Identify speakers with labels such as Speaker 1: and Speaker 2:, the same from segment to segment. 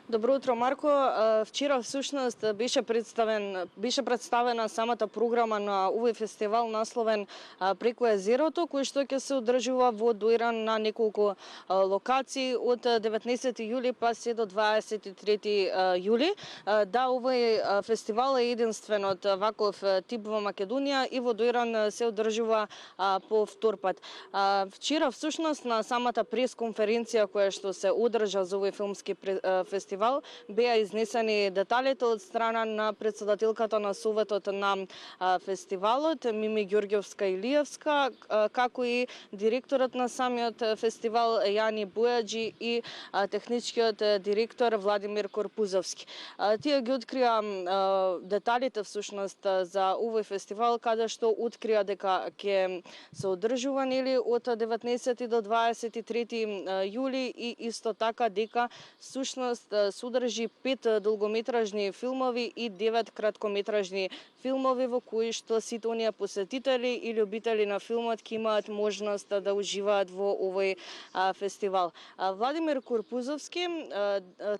Speaker 1: Добро утро, Марко. Вчера всушност беше представена самата програма на овој фестивал насловен Преку езерото, кој што ќе се одржува во Доиран на неколку локации од 19 јули па се до 23 јули. Да, овој фестивал е единствен од ваков тип во Македонија и во Доиран се одржува по втор пат. Вчера всушност на самата пресконференција која што се одржа за овој филмски фестивал беа изнесени деталите од страна на председателката на Советот на фестивалот Мими Ѓорѓовска Илиевска, како и директорот на самиот фестивал Јани Бујаджи и техничкиот директор Владимир Корпузовски. Тие ги открија деталите всушност за овој фестивал, каде што открија дека ќе се одржува од 19 до 23 јули и исто така дека всушност содржи 5 долгометражни филмови и 9 краткометражни филмови во кои што сите оние посетители и љубители на филмот ќе имаат можност да уживаат во овој фестивал. Владимир Корпузовски,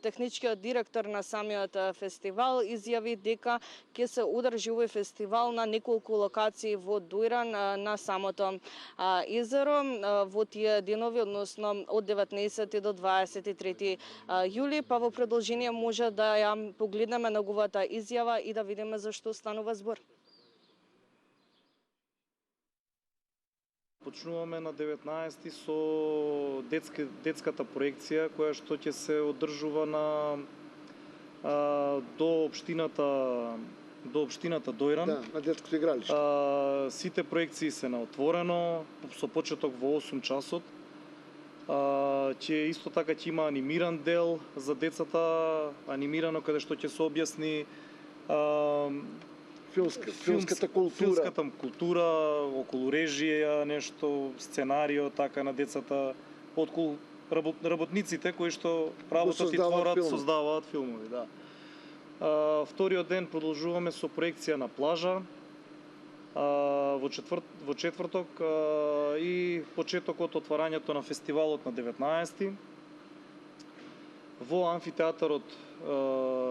Speaker 1: техничкиот директор на самиот фестивал, изјави дека ќе се одржи овој фестивал на неколку локации во Доиран на самото езеро во тие денови, односно од 19 до 23 јули, па во продолжение може да ја погледнеме неговата изјава и да видиме за што станува збор.
Speaker 2: Почнуваме на 19 со детската проекција која што ќе се одржува до општината Доиран.
Speaker 3: Да, на детското игралиште.
Speaker 2: Сите проекции се на отворено со почеток во 8 часот. Ќе исто така ќе има анимиран дел за децата, анимирано каде што ќе се објасни
Speaker 3: филмската
Speaker 2: култура околу режија, нешто сценарио така на децата, околу работниците кои што работат и творат, создаваат филмови, да. Вториот ден продолжуваме со проекција на плажа. Во четврток и почетокот отварањето на фестивалот на 19 во амфитеатарот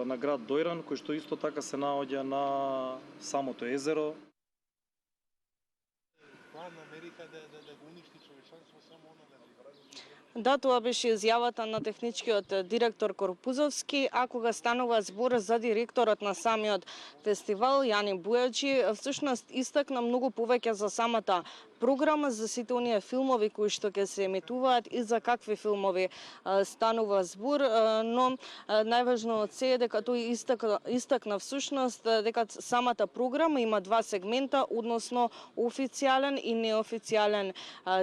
Speaker 2: на град Доиран, кој што исто така се наоѓа на самото езеро.
Speaker 4: План Америка да го уништи човечанство само она
Speaker 1: Да, тоа беше изјавата на техничкиот директор Корпузовски, а кога станува збор за директорот на самиот фестивал Јани Бујаджи, всушност истакна многу повеќе за самата програма, за сите оние филмови кои што ќе се емитуваат и за какви филмови станува збор, но најважно од се е дека тој истакна всушност дека самата програма има два сегмента, односно официјален и неофицијален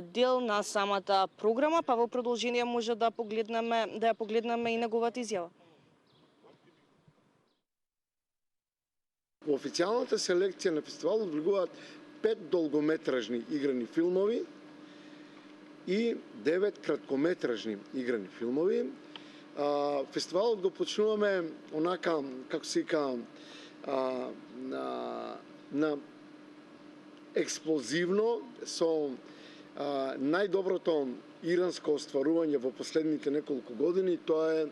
Speaker 1: дел на самата програма, па во продолжение може да ја погледнеме и неговата изјава.
Speaker 3: Во официјалната селекција на фестивалот влегуваат 5 долгометражни играни филмови и 9 краткометражни играни филмови. Фестивалот го почнуваме онака, како се вика, на експлозивно со најдоброто иранско остварување во последните неколку години. Тоа е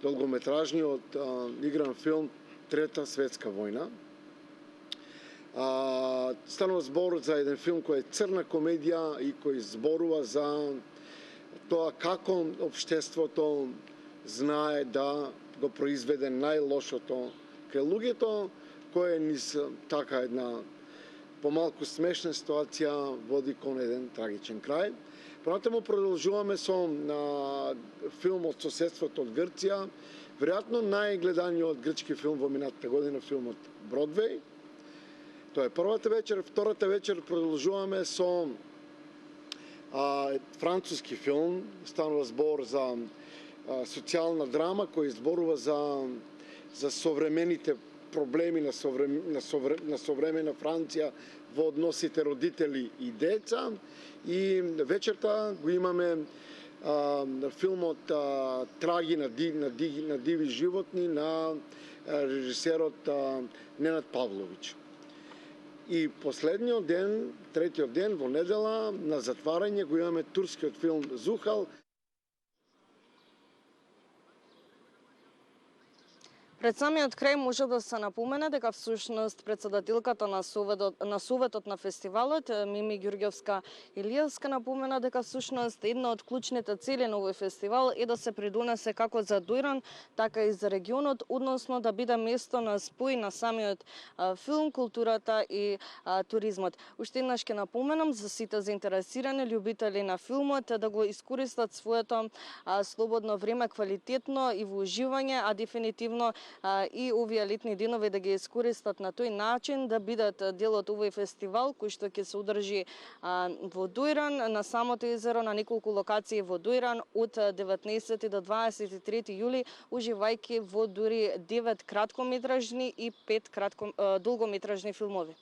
Speaker 3: долгометражниот игран филм Трета светска војна. Станува збор за еден филм кој е црна комедија и кој зборува за тоа како општеството знае да го произведе најлошото кај луѓето, кој е низ така една помалку смешна ситуација води кон еден трагичен крај. Понатаму продолжуваме со филм од соседството од Грција, веројатно најгледаниот грчки филм во минатата година, филмот Бродвеј. Тоа е првата вечер. Втората вечер продолжуваме со француски филм. Станува збор за социјална драма кој зборува за современите проблеми на современа Франција во односите родители и деца. И вечерта го имаме филмот Траги на диви животни на режисерот Ненад Павлович. И последниот ден, третиот ден, во недела, на затварање го имаме турскиот филм Зухал.
Speaker 1: Пред самиот крај може да се напомене дека всушност претседателката на советот на фестивалот Мими Ѓурѓевска Илиевска напомена дека всушност една од клучните цели на овој фестивал е да се придонесе како за Дујран, така и за регионот, односно да биде место на спој на самиот филм, културата и туризмот. Уште еднаш ќе напоменам за сите заинтересирани љубители на филмот да го искористат своето слободно време квалитетно и во уживање, а дефинитивно и овие летни денови да ги искористат на тој начин да бидат дел од овој фестивал кој што ќе се одржи во Дујран, на самото езеро, на неколку локации во Дујран од 19 до 23 јули, уживајќи во дури 9 краткометражни и 5 долгометражни филмови.